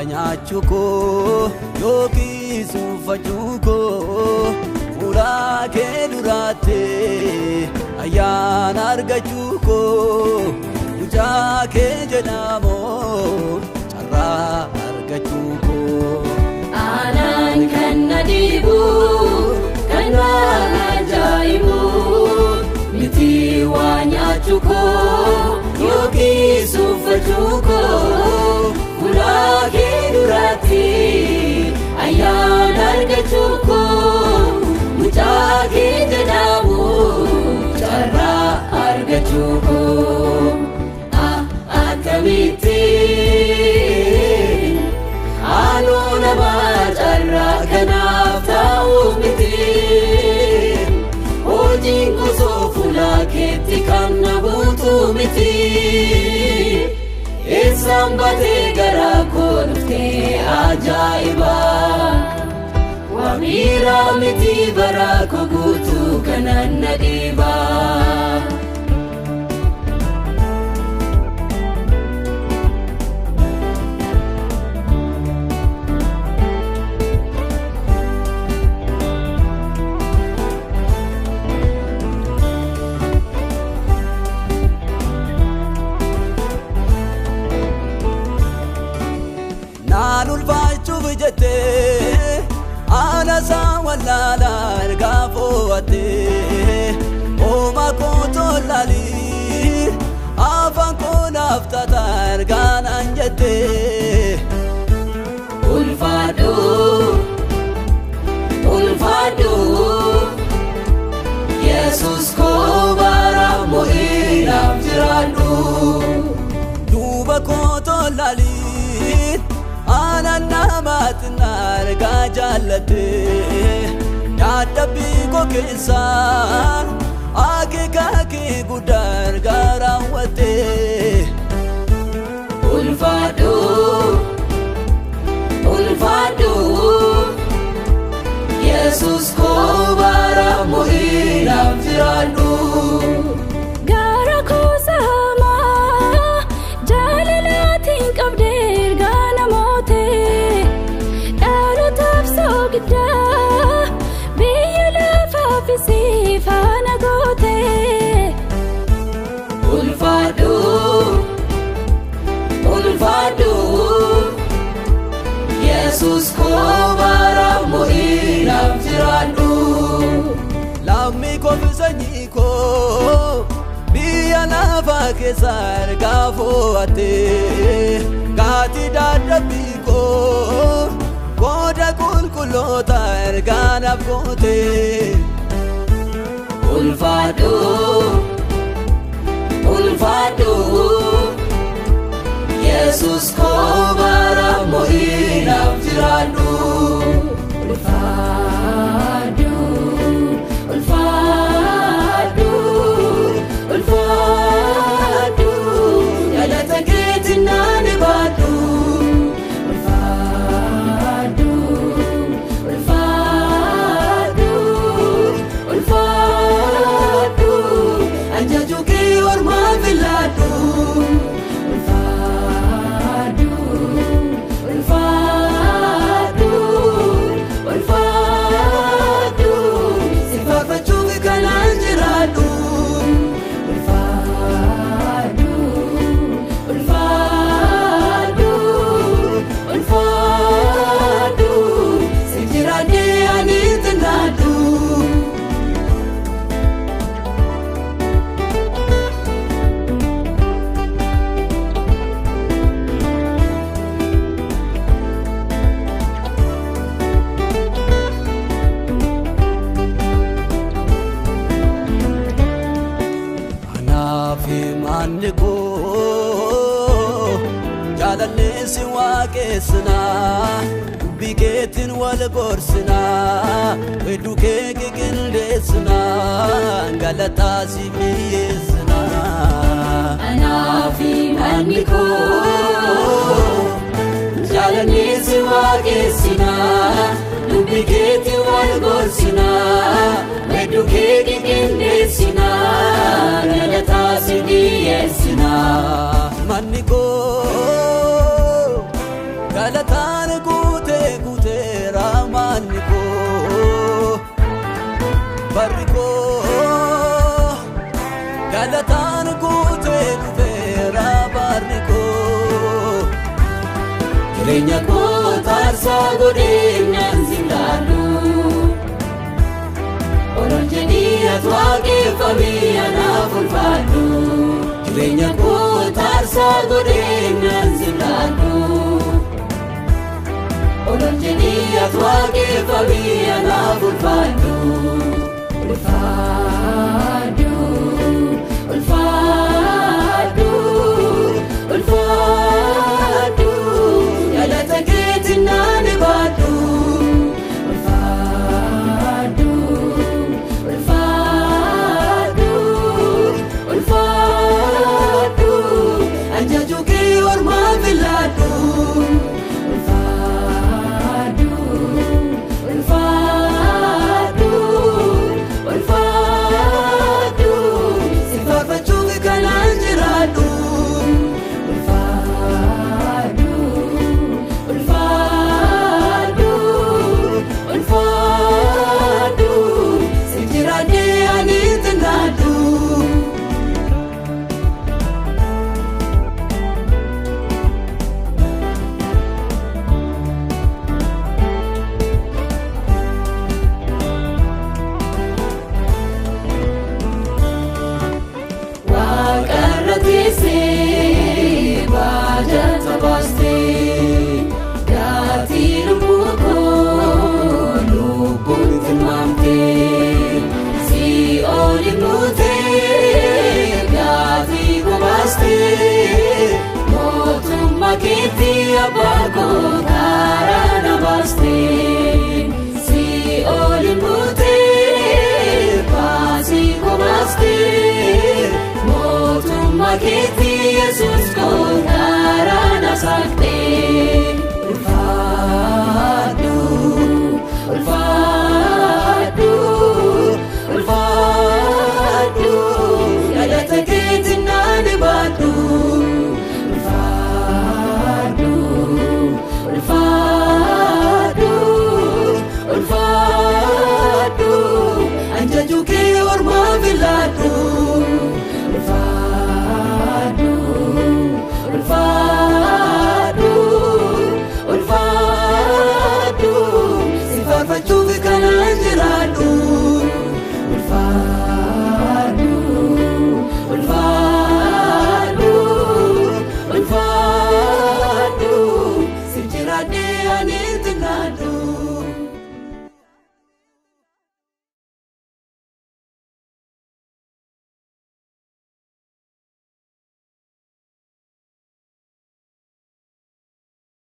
nyachuko yookiis uffachuko fuula kee duraatti ayyaana argachuko mucaa kee jedhamoo carraa argachuko aanaan kan na dhiibu kan waan ajaa'ibu miti waa nyachuko yookiis uffachuko fuula kee duraatti ayyaana argachuko mucaa kee jedhamoo carraa argachuko akkamiti aanoo nama carraa kanaaf ta'u miti hojiin gosoo fuula keetti kan na buutu miti eessaan batee garaa koo dhuftee ajaa'iba waamiira miti baraa koo guutuu kanan na dhiiba ulfaachuuf jettee ana sawalalaan gaafowattee ooma koo tolaalii afaan koo naaf tataan gaanaan jettee ulfaadhu Yesus koo bara mo'inaaf jiraadhu duuba koo tolaalii ana namatin arga jaalate dadhabbii koo keessa akeeka kee guddaa garawwatte ulfaadhu Yesus koo bara mo'inaaf jiraadhu gara koo samaa jaalalaatiin qabdee biyya lafaaf sifaana goote ulfaadhu Yesus koo bara mo'inaaf jiraadhu lammii koo fi sanyii koo biyya lafaa keessa argaa fo'attee gaatii dadhabbii koo kooda qulqulloota ergaanaaf goote ulfaadhu Yesus koo bara mo'inaaf jiraadhu ulfaadhu galata keetiin naan baadhu jaalalleessi waaqessina bikeetiin wal gorsina wedduu kee qindeessina galataa si miyeessina anaafi manni koo jaalalleessi waaqessina bikeetiin wal gorsina wedduu kee qindeessina galataa si miyeessina manni koo galata jireenya koo taarsaa godhee nan silaadhu Olol jedhii ati waaqeffamii anaaf ulfaadhu jireenya koo taarsaa godhee nan silaadhu Olol jedhii ati waaqeffamii anaaf ulfaadhu ulfaadhu ulfaadhu ulfaadhu yaadata keetiin naan baadhu ulfaadhu ulfaadhu ulfaadhu ajaju kee ormaa filadhu ulfaadhu ulfaadhu ulfaadhu sifaarfachuuf kanaan jiraadhu ulfaadhu ulfaadhu ulfaadhu si jiraadhee ani xinnaadhu Waaqarratee baajata baastee gaatii lubbuu koo lubbuun tilmaamtee si oli buutee gaatii koo baastee mootummaa keetii abbaa koo